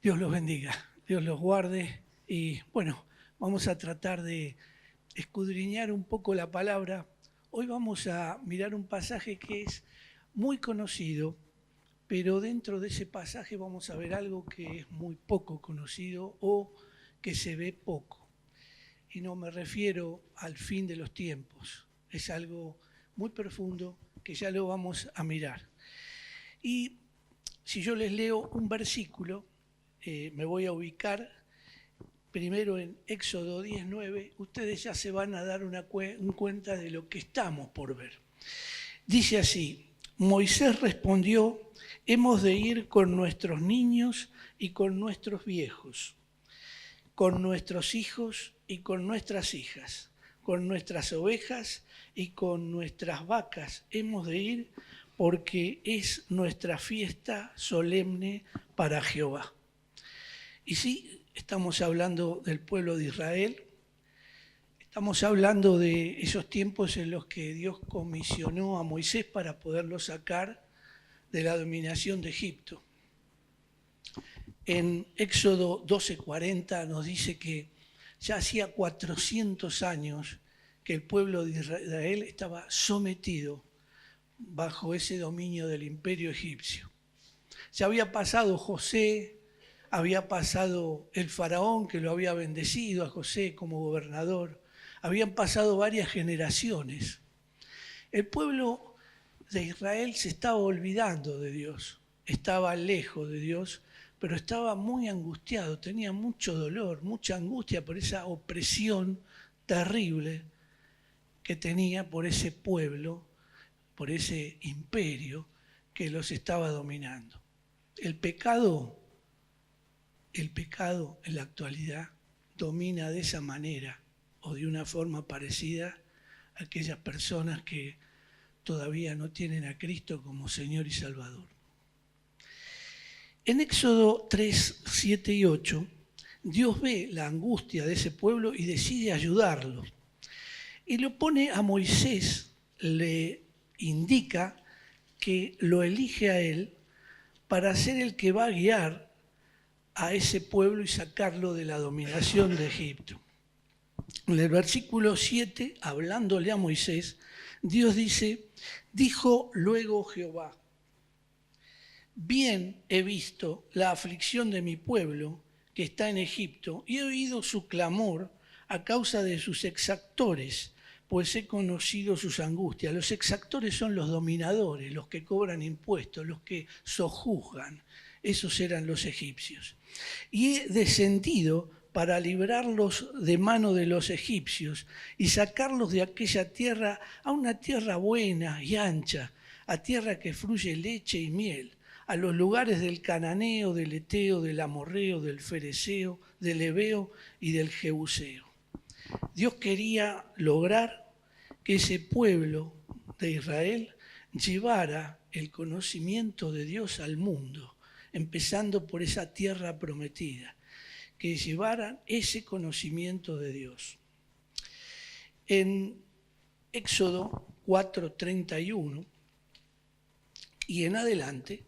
Dios los bendiga, Dios los guarde y bueno, vamos a tratar de escudriñar un poco la palabra. Hoy vamos a mirar un pasaje que es muy conocido, pero dentro de ese pasaje vamos a ver algo que es muy poco conocido o que se ve poco. Y no me refiero al fin de los tiempos, es algo muy profundo que ya lo vamos a mirar. Y si yo les leo un versículo, me voy a ubicar primero en Éxodo 19, ustedes ya se van a dar una cuenta de lo que estamos por ver. Dice así: Moisés respondió: hemos de ir con nuestros niños y con nuestros viejos, con nuestros hijos y con nuestras hijas, con nuestras ovejas y con nuestras vacas. Hemos de ir porque es nuestra fiesta solemne para Jehová. Y sí, estamos hablando del pueblo de Israel, estamos hablando de esos tiempos en los que Dios comisionó a Moisés para poderlo sacar de la dominación de Egipto. En Éxodo 12:40 nos dice que ya hacía 400 años que el pueblo de Israel estaba sometido bajo ese dominio del imperio egipcio. Ya había pasado José, había pasado el faraón que lo había bendecido a José como gobernador, habían pasado varias generaciones. El pueblo de Israel se estaba olvidando de Dios, estaba lejos de Dios, pero estaba muy angustiado, tenía mucho dolor, mucha angustia por esa opresión terrible que tenía por ese pueblo, por ese imperio que los estaba dominando. El pecado en la actualidad domina de esa manera o de una forma parecida a aquellas personas que todavía no tienen a Cristo como Señor y Salvador. En Éxodo 3, 7 y 8, Dios ve la angustia de ese pueblo y decide ayudarlo. Y lo pone a Moisés, le indica que lo elige a él para ser el que va a guiar a ese pueblo y sacarlo de la dominación de Egipto. En el versículo 7, hablándole a Moisés, Dios dice: dijo luego Jehová, bien he visto la aflicción de mi pueblo que está en Egipto y he oído su clamor a causa de sus exactores, pues he conocido sus angustias. Los exactores son los dominadores, los que cobran impuestos, los que sojuzgan. Esos eran los egipcios. Y he descendido para librarlos de mano de los egipcios y sacarlos de aquella tierra a una tierra buena y ancha, a tierra que fluye leche y miel, a los lugares del cananeo, del eteo, del amorreo, del fereceo, del heveo y del jebuseo. Dios quería lograr que ese pueblo de Israel llevara el conocimiento de Dios al mundo, empezando por esa tierra prometida, que llevaran ese conocimiento de Dios. En Éxodo 4:31 y en adelante,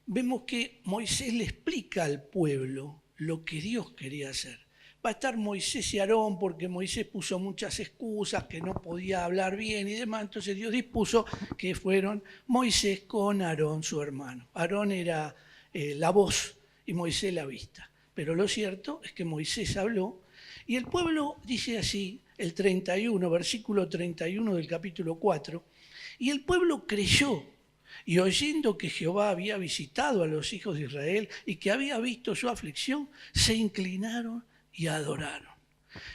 vemos que Moisés le explica al pueblo lo que Dios quería hacer. Va a estar Moisés y Aarón porque Moisés puso muchas excusas, que no podía hablar bien y demás. Entonces Dios dispuso que fueron Moisés con Aarón, su hermano. Aarón era la voz y Moisés la vista. Pero lo cierto es que Moisés habló y el pueblo dice así, el 31, versículo 31 del capítulo 4, y el pueblo creyó. Y oyendo que Jehová había visitado a los hijos de Israel y que había visto su aflicción, se inclinaron y adoraron.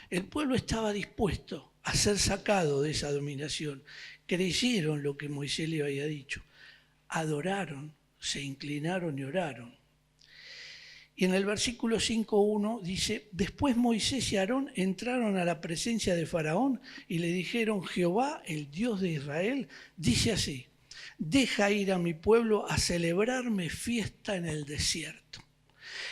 El pueblo estaba dispuesto a ser sacado de esa dominación. Creyeron lo que Moisés le había dicho. Adoraron, se inclinaron y oraron. Y en el versículo 5:1 dice: después Moisés y Aarón entraron a la presencia de Faraón y le dijeron: Jehová, el Dios de Israel, dice así: deja ir a mi pueblo a celebrarme fiesta en el desierto.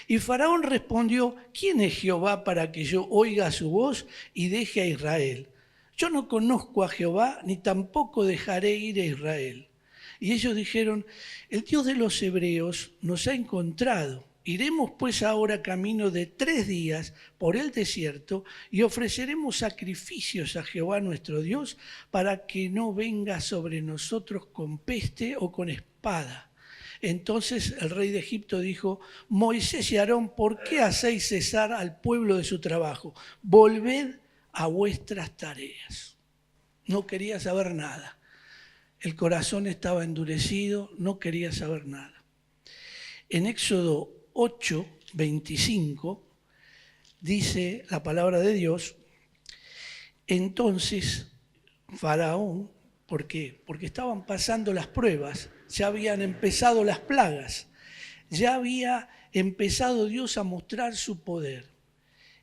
Y Faraón respondió: ¿quién es Jehová para que yo oiga su voz y deje a Israel? Yo no conozco a Jehová, ni tampoco dejaré ir a Israel. Y ellos dijeron: el Dios de los hebreos nos ha encontrado Iremos pues ahora camino de 3 días por el desierto y ofreceremos sacrificios a Jehová nuestro Dios para que no venga sobre nosotros con peste o con espada. Entonces el rey de Egipto dijo: Moisés y Aarón, ¿por qué hacéis cesar al pueblo de su trabajo? Volved a vuestras tareas. No quería saber nada. El corazón estaba endurecido, no quería saber nada. En Éxodo 8:25 dice la palabra de Dios: entonces Faraón, ¿por qué? Porque estaban pasando las pruebas, ya habían empezado las plagas, ya había empezado Dios a mostrar su poder.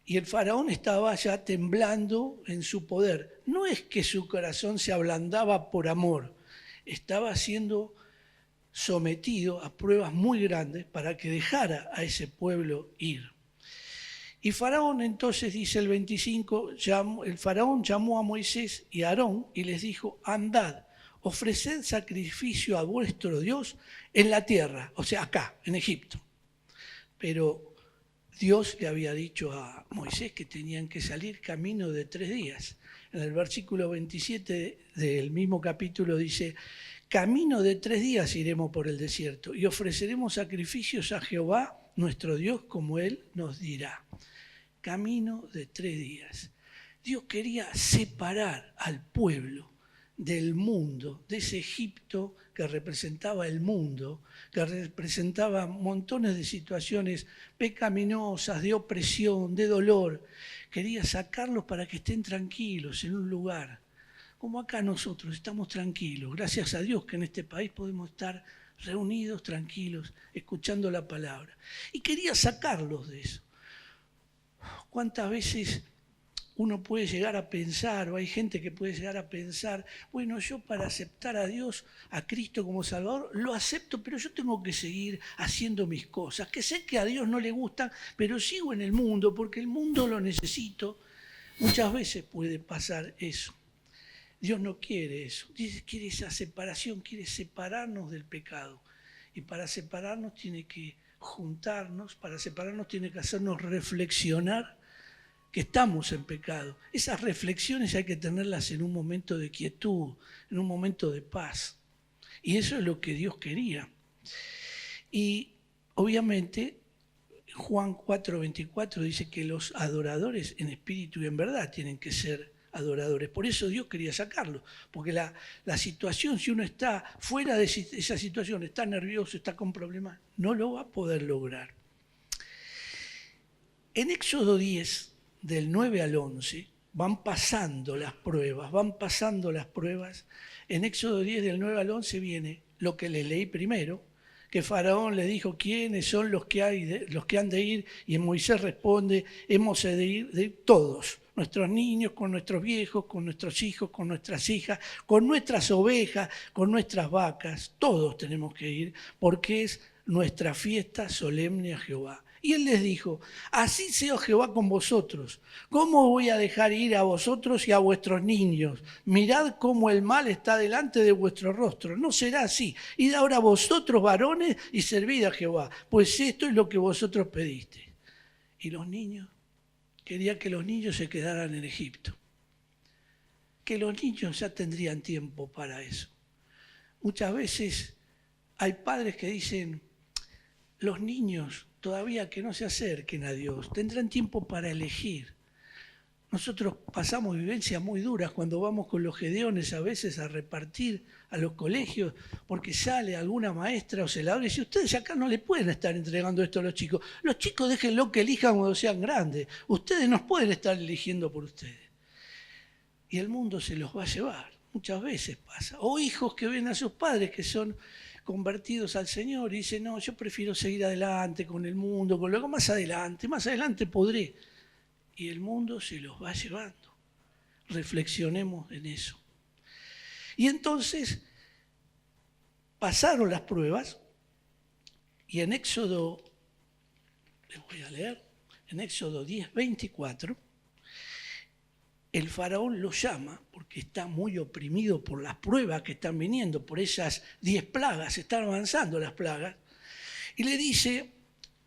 Y el faraón estaba ya temblando en su poder. No es que su corazón se ablandaba por amor, estaba siendo sometido a pruebas muy grandes para que dejara a ese pueblo ir. Y Faraón entonces, dice el 25, el Faraón llamó a Moisés y a Aarón y les dijo: andad, ofreced sacrificio a vuestro Dios en la tierra, o sea, acá, en Egipto. Pero Dios le había dicho a Moisés que tenían que salir camino de 3 días. En el versículo 27 del mismo capítulo dice: camino de 3 días iremos por el desierto y ofreceremos sacrificios a Jehová nuestro Dios como Él nos dirá. Camino de 3 días. Dios quería separar al pueblo del mundo, de ese Egipto que representaba el mundo, que representaba montones de situaciones pecaminosas, de opresión, de dolor. Quería sacarlos para que estén tranquilos en un lugar. Como acá nosotros estamos tranquilos, gracias a Dios que en este país podemos estar reunidos, tranquilos, escuchando la palabra. Y quería sacarlos de eso. ¿Cuántas veces uno puede llegar a pensar, o hay gente que puede llegar a pensar: bueno, yo para aceptar a Dios, a Cristo como Salvador, lo acepto, pero yo tengo que seguir haciendo mis cosas, que sé que a Dios no le gustan, pero sigo en el mundo porque el mundo lo necesito? Muchas veces puede pasar eso. Dios no quiere eso. Dios quiere esa separación, quiere separarnos del pecado. Y para separarnos tiene que juntarnos, para separarnos tiene que hacernos reflexionar que estamos en pecado. Esas reflexiones hay que tenerlas en un momento de quietud, en un momento de paz. Y eso es lo que Dios quería. Y obviamente Juan 4:24 dice que los adoradores en espíritu y en verdad tienen que ser adoradores. Por eso Dios quería sacarlo, porque la situación, si uno está fuera de esa situación, está nervioso, está con problemas, no lo va a poder lograr. En Éxodo 10, del 9 al 11, van pasando las pruebas. En Éxodo 10, del 9 al 11 viene lo que les leí primero, que Faraón le dijo: ¿quiénes son los que han de ir? Y Moisés responde: hemos de ir de todos, nuestros niños, con nuestros viejos, con nuestros hijos, con nuestras hijas, con nuestras ovejas, con nuestras vacas, todos tenemos que ir, porque es nuestra fiesta solemne a Jehová. Y él les dijo: así sea Jehová con vosotros. ¿Cómo voy a dejar ir a vosotros y a vuestros niños? Mirad cómo el mal está delante de vuestro rostro. No será así. Id ahora vosotros, varones, y servid a Jehová, pues esto es lo que vosotros pedisteis. Y los niños, quería que los niños se quedaran en Egipto. Que los niños ya tendrían tiempo para eso. Muchas veces hay padres que dicen: los niños todavía que no se acerquen a Dios, tendrán tiempo para elegir. Nosotros pasamos vivencias muy duras cuando vamos con los gedeones a veces a repartir a los colegios, porque sale alguna maestra o celadora y dice: ustedes acá no le pueden estar entregando esto a los chicos déjenlo que elijan cuando sean grandes, ustedes no pueden estar eligiendo por ustedes. Y el mundo se los va a llevar, muchas veces pasa. O hijos que ven a sus padres que son convertidos al Señor y dicen: no, yo prefiero seguir adelante con el mundo, con luego más adelante podré. Y el mundo se los va llevando. Reflexionemos en eso. Y entonces pasaron las pruebas y en Éxodo, les voy a leer, en Éxodo 10:24, el faraón lo llama porque está muy oprimido por las pruebas que están viniendo, por esas 10 plagas, están avanzando las plagas, y le dice: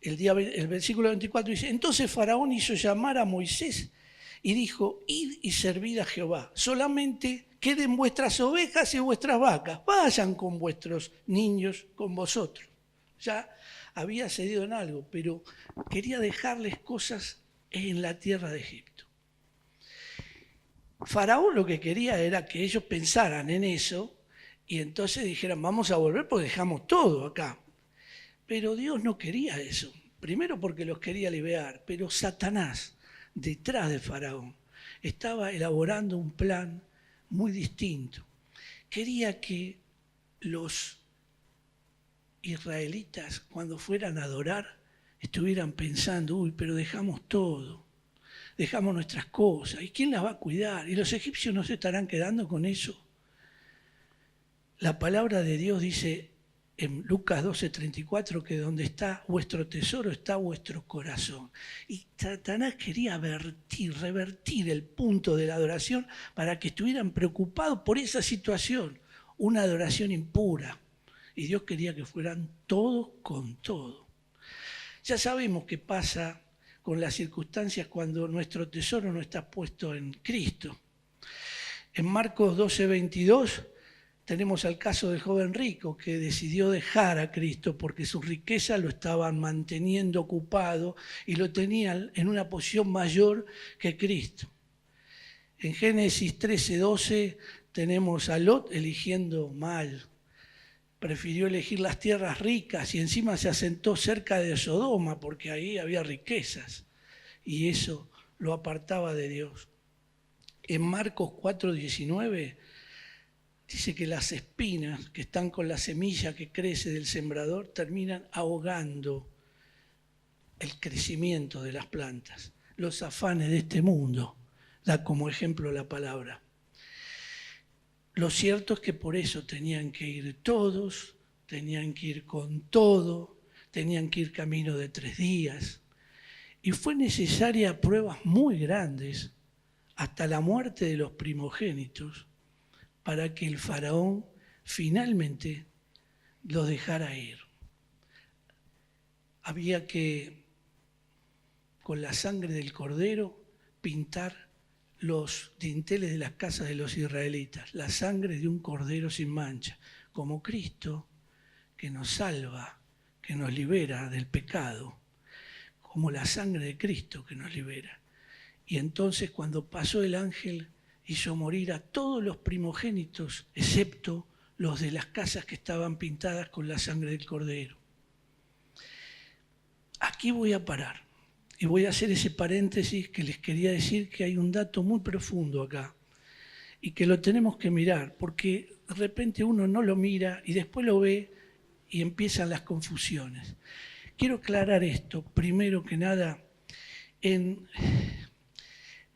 el versículo 24 dice, entonces Faraón hizo llamar a Moisés y dijo, id y servid a Jehová, solamente queden vuestras ovejas y vuestras vacas, vayan con vuestros niños con vosotros. Ya había cedido en algo, pero quería dejarles cosas en la tierra de Egipto. Faraón lo que quería era que ellos pensaran en eso y entonces dijeran, vamos a volver porque dejamos todo acá. Pero Dios no quería eso. Primero porque los quería liberar, pero Satanás, detrás de Faraón, estaba elaborando un plan muy distinto. Quería que los israelitas, cuando fueran a adorar, estuvieran pensando, uy, pero dejamos todo, dejamos nuestras cosas, ¿y quién las va a cuidar? ¿Y los egipcios no se estarán quedando con eso? La palabra de Dios dice en Lucas 12:34 que donde está vuestro tesoro está vuestro corazón. Y Satanás quería revertir el punto de la adoración para que estuvieran preocupados por esa situación, una adoración impura. Y Dios quería que fueran todos con todo. Ya sabemos qué pasa con las circunstancias cuando nuestro tesoro no está puesto en Cristo. En Marcos 12:22 tenemos el caso del joven rico que decidió dejar a Cristo porque sus riquezas lo estaban manteniendo ocupado y lo tenían en una posición mayor que Cristo. En Génesis 13:12 tenemos a Lot eligiendo mal. Prefirió elegir las tierras ricas y encima se asentó cerca de Sodoma porque ahí había riquezas y eso lo apartaba de Dios. En Marcos 4:19 dice que las espinas que están con la semilla que crece del sembrador terminan ahogando el crecimiento de las plantas. Los afanes de este mundo da como ejemplo la palabra. Lo cierto es que por eso tenían que ir todos, tenían que ir con todo, tenían que ir camino de 3 días. Y fue necesaria pruebas muy grandes, hasta la muerte de los primogénitos, para que el faraón finalmente los dejara ir. Había que, con la sangre del cordero, pintar los dinteles de las casas de los israelitas, la sangre de un cordero sin mancha, como Cristo que nos salva, que nos libera del pecado, como la sangre de Cristo que nos libera. Y entonces cuando pasó el ángel, hizo morir a todos los primogénitos, excepto los de las casas que estaban pintadas con la sangre del cordero. Aquí voy a parar. Y voy a hacer ese paréntesis que les quería decir que hay un dato muy profundo acá y que lo tenemos que mirar porque de repente uno no lo mira y después lo ve y empiezan las confusiones. Quiero aclarar esto, primero que nada, en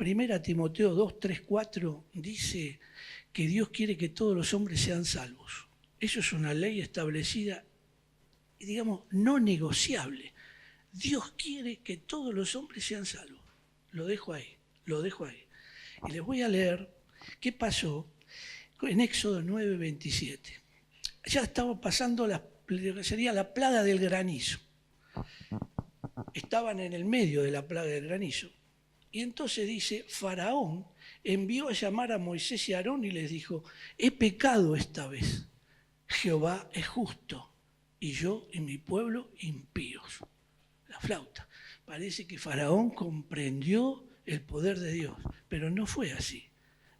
1 Timoteo 2, 3, 4 dice que Dios quiere que todos los hombres sean salvos. Eso es una ley establecida, digamos, no negociable. Dios quiere que todos los hombres sean salvos. Lo dejo ahí. Y les voy a leer qué pasó en Éxodo 9:27. Ya estaba pasando sería la plaga del granizo. Estaban en el medio de la plaga del granizo. Y entonces dice, Faraón envió a llamar a Moisés y a Aarón y les dijo, he pecado esta vez. Jehová es justo y yo y mi pueblo impíos. La flauta. Parece que Faraón comprendió el poder de Dios, pero no fue así.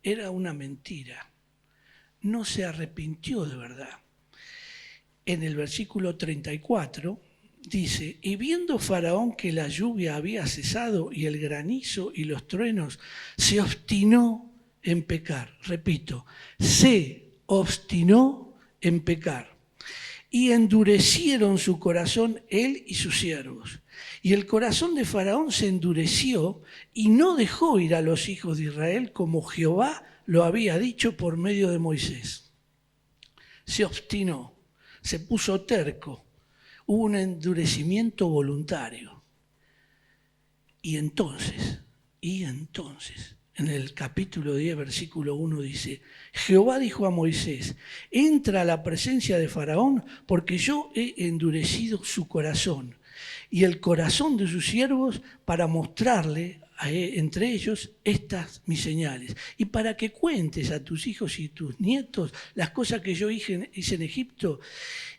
Era una mentira. No se arrepintió de verdad. En el versículo 34 dice, y viendo Faraón que la lluvia había cesado y el granizo y los truenos, se obstinó en pecar. Repito, se obstinó en pecar. Y endurecieron su corazón él y sus siervos. Y el corazón de Faraón se endureció y no dejó ir a los hijos de Israel como Jehová lo había dicho por medio de Moisés. Se obstinó, se puso terco, hubo un endurecimiento voluntario. Y entonces, en el capítulo 10, versículo 1 dice, Jehová dijo a Moisés, entra a la presencia de Faraón porque yo he endurecido su corazón y el corazón de sus siervos para mostrarle entre ellos estas mis señales, y para que cuentes a tus hijos y tus nietos las cosas que yo hice en Egipto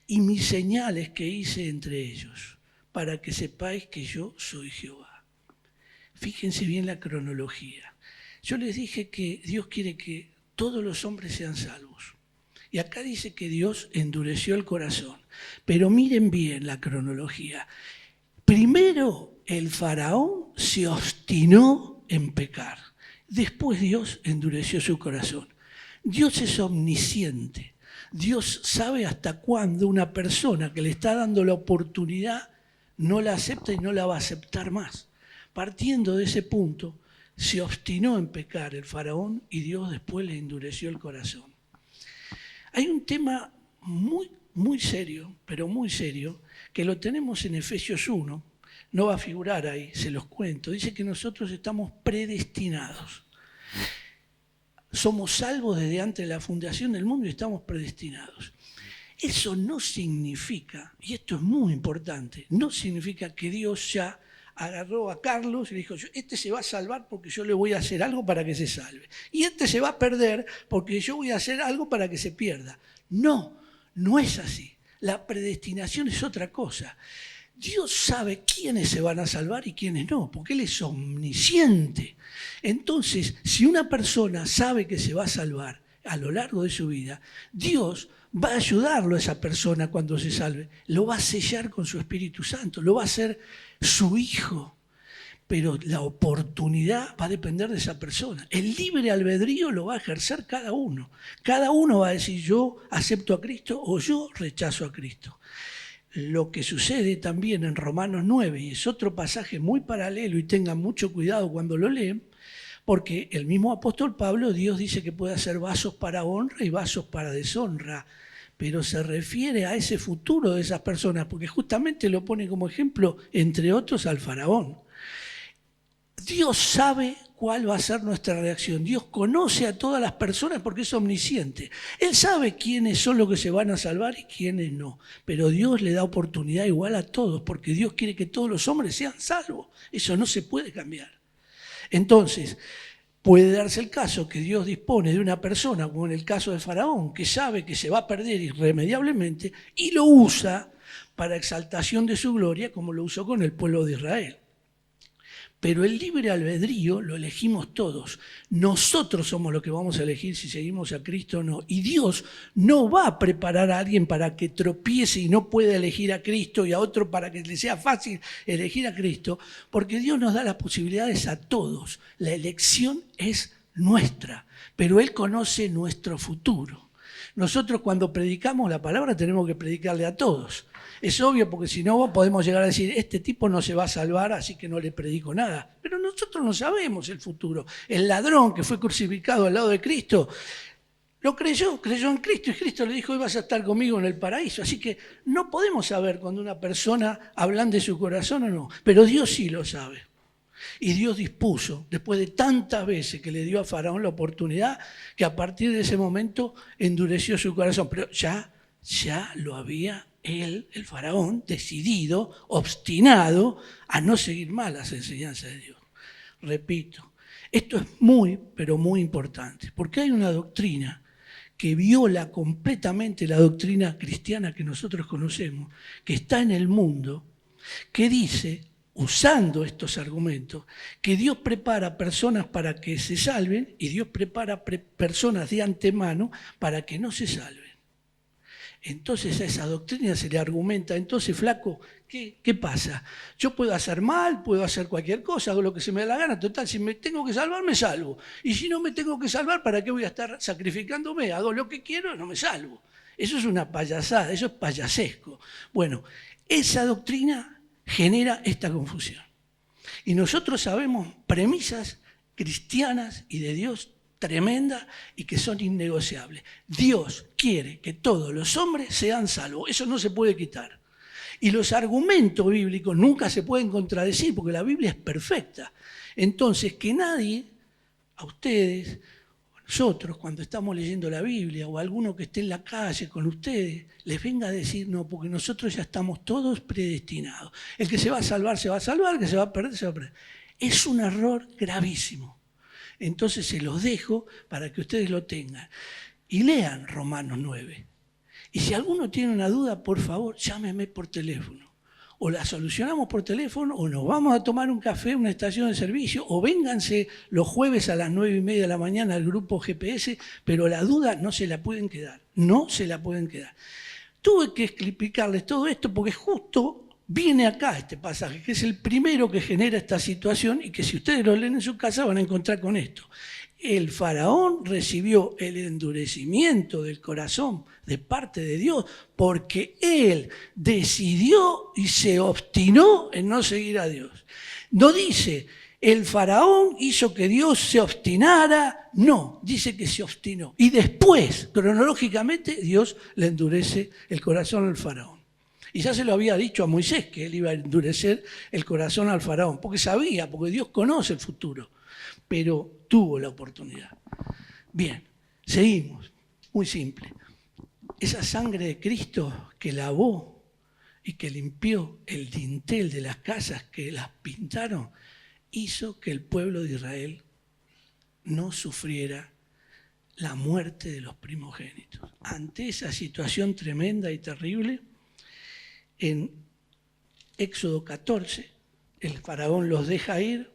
y mis señales que hice entre ellos, para que sepáis que yo soy Jehová. Fíjense bien la cronología. Yo les dije que Dios quiere que todos los hombres sean salvos. Y acá dice que Dios endureció el corazón. Pero miren bien la cronología. Primero el faraón se obstinó en pecar. Después Dios endureció su corazón. Dios es omnisciente. Dios sabe hasta cuándo una persona que le está dando la oportunidad no la acepta y no la va a aceptar más. Partiendo de ese punto, se obstinó en pecar el faraón y Dios después le endureció el corazón. Hay un tema muy serio, pero muy serio, que lo tenemos en Efesios 1, no va a figurar ahí, se los cuento. Dice que nosotros estamos predestinados. Somos salvos desde antes de la fundación del mundo y estamos predestinados. Eso no significa, y esto es muy importante, no significa que Dios ya agarró a Carlos y le dijo, este se va a salvar porque yo le voy a hacer algo para que se salve. Y este se va a perder porque yo voy a hacer algo para que se pierda. No, no es así. La predestinación es otra cosa. Dios sabe quiénes se van a salvar y quiénes no, porque Él es omnisciente. Entonces, si una persona sabe que se va a salvar a lo largo de su vida, Dios va a ayudarlo a esa persona cuando se salve, lo va a sellar con su Espíritu Santo, lo va a hacer su hijo, pero la oportunidad va a depender de esa persona. El libre albedrío lo va a ejercer cada uno. Cada uno va a decir yo acepto a Cristo o yo rechazo a Cristo. Lo que sucede también en Romanos 9, y es otro pasaje muy paralelo y tengan mucho cuidado cuando lo leen, porque el mismo apóstol Pablo, Dios dice que puede hacer vasos para honra y vasos para deshonra, pero se refiere a ese futuro de esas personas, porque justamente lo pone como ejemplo, entre otros, al faraón. Dios sabe cuál va a ser nuestra reacción. Dios conoce a todas las personas porque es omnisciente. Él sabe quiénes son los que se van a salvar y quiénes no. Pero Dios le da oportunidad igual a todos, porque Dios quiere que todos los hombres sean salvos. Eso no se puede cambiar. Entonces, puede darse el caso que Dios dispone de una persona, como en el caso de Faraón, que sabe que se va a perder irremediablemente y lo usa para exaltación de su gloria, como lo usó con el pueblo de Israel. Pero el libre albedrío lo elegimos todos. Nosotros somos los que vamos a elegir si seguimos a Cristo o no. Y Dios no va a preparar a alguien para que tropiece y no pueda elegir a Cristo y a otro para que le sea fácil elegir a Cristo, porque Dios nos da las posibilidades a todos. La elección es nuestra, pero Él conoce nuestro futuro. Nosotros cuando predicamos la palabra tenemos que predicarle a todos. Es obvio porque si no podemos llegar a decir, este tipo no se va a salvar, así que no le predico nada. Pero nosotros no sabemos el futuro. El ladrón que fue crucificado al lado de Cristo, lo creyó en Cristo y Cristo le dijo, hoy vas a estar conmigo en el paraíso. Así que no podemos saber cuando una persona hablan de su corazón o no, pero Dios sí lo sabe. Y Dios dispuso, después de tantas veces que le dio a Faraón la oportunidad, que a partir de ese momento endureció su corazón. Pero ya lo había él, el faraón, decidido, obstinado a no seguir más las enseñanzas de Dios. Repito, esto es muy, pero muy importante, porque hay una doctrina que viola completamente la doctrina cristiana que nosotros conocemos, que está en el mundo, que dice, usando estos argumentos, que Dios prepara personas para que se salven y Dios prepara personas de antemano para que no se salven. Entonces a esa doctrina se le argumenta, entonces flaco, ¿qué pasa? Yo puedo hacer mal, puedo hacer cualquier cosa, hago lo que se me da la gana, total, si me tengo que salvar, me salvo. Y si no me tengo que salvar, ¿para qué voy a estar sacrificándome? Hago lo que quiero y no me salvo. Eso es una payasada, eso es payasesco. Bueno, esa doctrina genera esta confusión. Y nosotros sabemos premisas cristianas y de Dios tremenda y que son innegociables. Dios quiere que todos los hombres sean salvos. Eso no se puede quitar. Y los argumentos bíblicos nunca se pueden contradecir porque la Biblia es perfecta. Entonces, que nadie, a ustedes, nosotros, cuando estamos leyendo la Biblia, o alguno que esté en la calle con ustedes, les venga a decir, no, porque nosotros ya estamos todos predestinados. El que se va a salvar, el que se va a perder, se va a perder. Es un error gravísimo. Entonces se los dejo para que ustedes lo tengan. Y lean Romanos 9. Y si alguno tiene una duda, por favor, llámeme por teléfono. O la solucionamos por teléfono, o nos vamos a tomar un café en una estación de servicio, o vénganse los jueves a las 9:30 de la mañana al grupo GPS, pero la duda no se la pueden quedar. No se la pueden quedar. Tuve que explicarles todo esto porque justo viene acá este pasaje, que es el primero que genera esta situación y que si ustedes lo leen en su casa van a encontrar con esto. El faraón recibió el endurecimiento del corazón de parte de Dios porque él decidió y se obstinó en no seguir a Dios. No dice, el faraón hizo que Dios se obstinara, no, dice que se obstinó. Y después, cronológicamente, Dios le endurece el corazón al faraón. Y ya se lo había dicho a Moisés que él iba a endurecer el corazón al faraón, porque sabía, porque Dios conoce el futuro, pero tuvo la oportunidad. Bien, seguimos, muy simple. Esa sangre de Cristo que lavó y que limpió el dintel de las casas que las pintaron, hizo que el pueblo de Israel no sufriera la muerte de los primogénitos. Ante esa situación tremenda y terrible, en Éxodo 14, el faraón los deja ir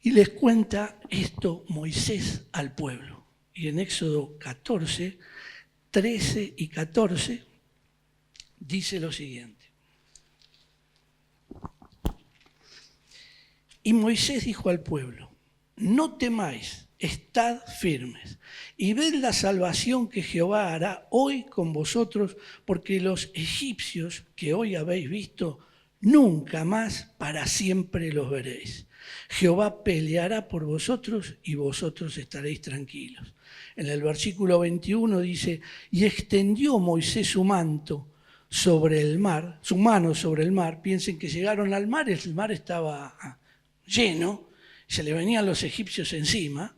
y les cuenta esto Moisés al pueblo. Y en Éxodo 14, 13 y 14, dice lo siguiente. Y Moisés dijo al pueblo, no temáis, estad firmes y ved la salvación que Jehová hará hoy con vosotros, porque los egipcios que hoy habéis visto, nunca más para siempre los veréis. Jehová peleará por vosotros y vosotros estaréis tranquilos. En el versículo 21 dice, y extendió Moisés su manto sobre el mar, su mano sobre el mar. Piensen que llegaron al mar, el mar estaba lleno, se le venían los egipcios encima,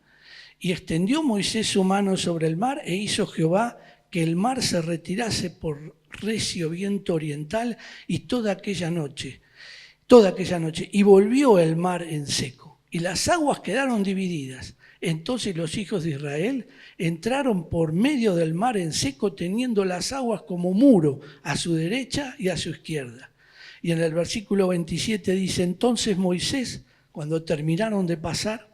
y extendió Moisés su mano sobre el mar e hizo Jehová que el mar se retirase por recio viento oriental y toda aquella noche, y volvió el mar en seco, y las aguas quedaron divididas. Entonces los hijos de Israel entraron por medio del mar en seco, teniendo las aguas como muro a su derecha y a su izquierda. Y en el versículo 27 dice, entonces Moisés, cuando terminaron de pasar,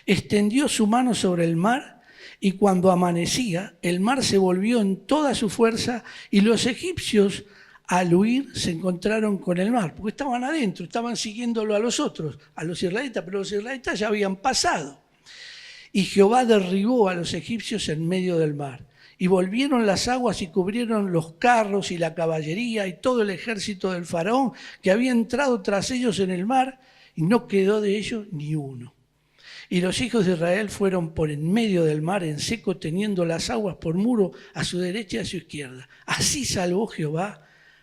extendió su mano sobre el mar, y cuando amanecía, el mar se volvió en toda su fuerza, y los egipcios al huir se encontraron con el mar, porque estaban adentro, estaban siguiéndolo a los otros, a los israelitas, pero los israelitas ya habían pasado. Y Jehová derribó a los egipcios en medio del mar. Y volvieron las aguas y cubrieron los carros y la caballería y todo el ejército del faraón que había entrado tras ellos en el mar, y no quedó de ellos ni uno. Y los hijos de Israel fueron por en medio del mar en seco, teniendo las aguas por muro a su derecha y a su izquierda. Así salvó Jehová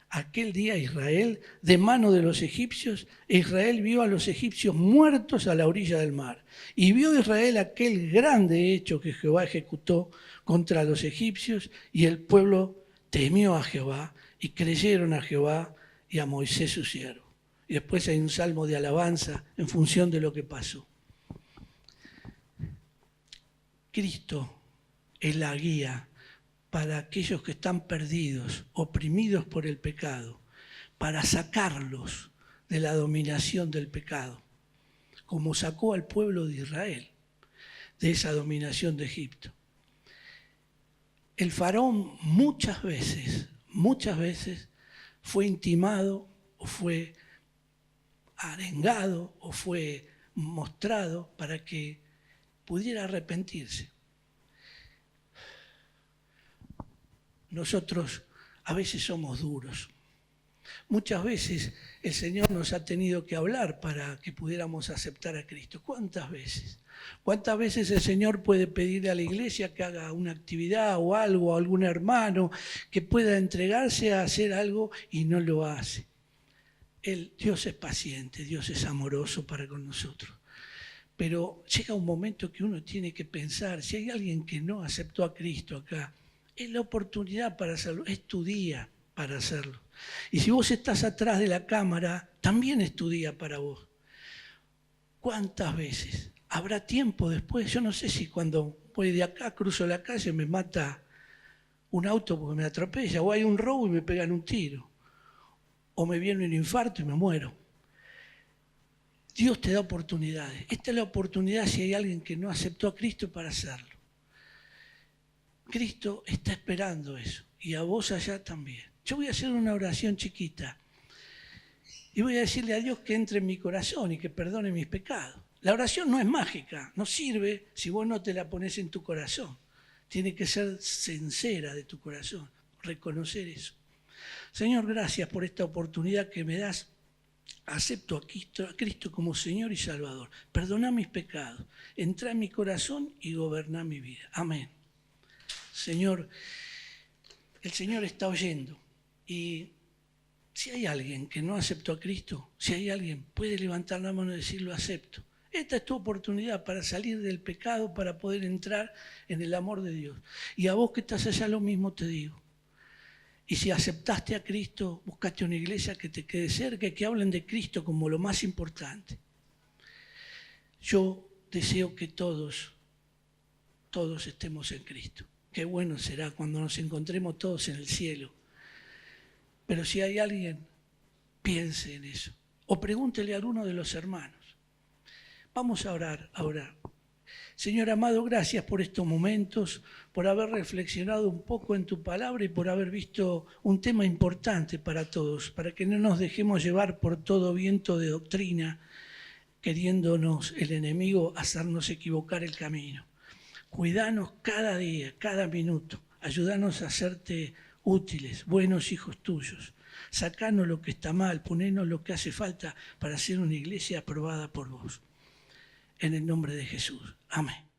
aquel día a Israel de mano de los egipcios, e Israel vio a los egipcios muertos a la orilla del mar. Y vio Israel aquel grande hecho que Jehová ejecutó contra los egipcios, y el pueblo temió a Jehová, y creyeron a Jehová y a Moisés su siervo. Y después hay un salmo de alabanza en función de lo que pasó. Cristo es la guía para aquellos que están perdidos, oprimidos por el pecado, para sacarlos de la dominación del pecado, como sacó al pueblo de Israel de esa dominación de Egipto. El faraón muchas veces fue intimado o fue arengado o fue mostrado para que pudiera arrepentirse. Nosotros a veces somos duros. Muchas veces el Señor nos ha tenido que hablar para que pudiéramos aceptar a Cristo. ¿Cuántas veces? ¿Cuántas veces el Señor puede pedirle a la iglesia que haga una actividad o algo, a algún hermano que pueda entregarse a hacer algo y no lo hace? Dios es paciente, Dios es amoroso para con nosotros. Pero llega un momento que uno tiene que pensar, si hay alguien que no aceptó a Cristo acá, es la oportunidad para hacerlo, es tu día para hacerlo. Y si vos estás atrás de la cámara, también es tu día para vos. ¿Cuántas veces? ¿Habrá tiempo después? Yo no sé si cuando voy de acá, cruzo la calle, me mata un auto porque me atropella, o hay un robo y me pegan un tiro, o me viene un infarto y me muero. Dios te da oportunidades. Esta es la oportunidad si hay alguien que no aceptó a Cristo para hacerlo. Cristo está esperando eso, y a vos allá también. Yo voy a hacer una oración chiquita y voy a decirle a Dios que entre en mi corazón y que perdone mis pecados. La oración no es mágica, no sirve si vos no te la pones en tu corazón. Tiene que ser sincera de tu corazón, reconocer eso. Señor, gracias por esta oportunidad que me das. Acepto a Cristo como Señor y Salvador. Perdona mis pecados, entra en mi corazón y goberná mi vida. Amén. Señor, el Señor está oyendo. Y si hay alguien que no aceptó a Cristo, si hay alguien, puede levantar la mano y decir, lo acepto. Esta es tu oportunidad para salir del pecado, para poder entrar en el amor de Dios. Y a vos que estás allá lo mismo te digo. Y si aceptaste a Cristo, buscaste una iglesia que te quede cerca y que hablen de Cristo como lo más importante. Yo deseo que todos estemos en Cristo. Qué bueno será cuando nos encontremos todos en el cielo. Pero si hay alguien, piense en eso. O pregúntele a alguno de los hermanos. Vamos a orar ahora. Señor amado, gracias por estos momentos, por haber reflexionado un poco en tu palabra y por haber visto un tema importante para todos, para que no nos dejemos llevar por todo viento de doctrina, queriéndonos el enemigo hacernos equivocar el camino. Cuidanos cada día, cada minuto, ayúdanos a hacerte útiles, buenos hijos tuyos. Sacanos lo que está mal, ponenos lo que hace falta para ser una iglesia aprobada por vos. En el nombre de Jesús. Amén.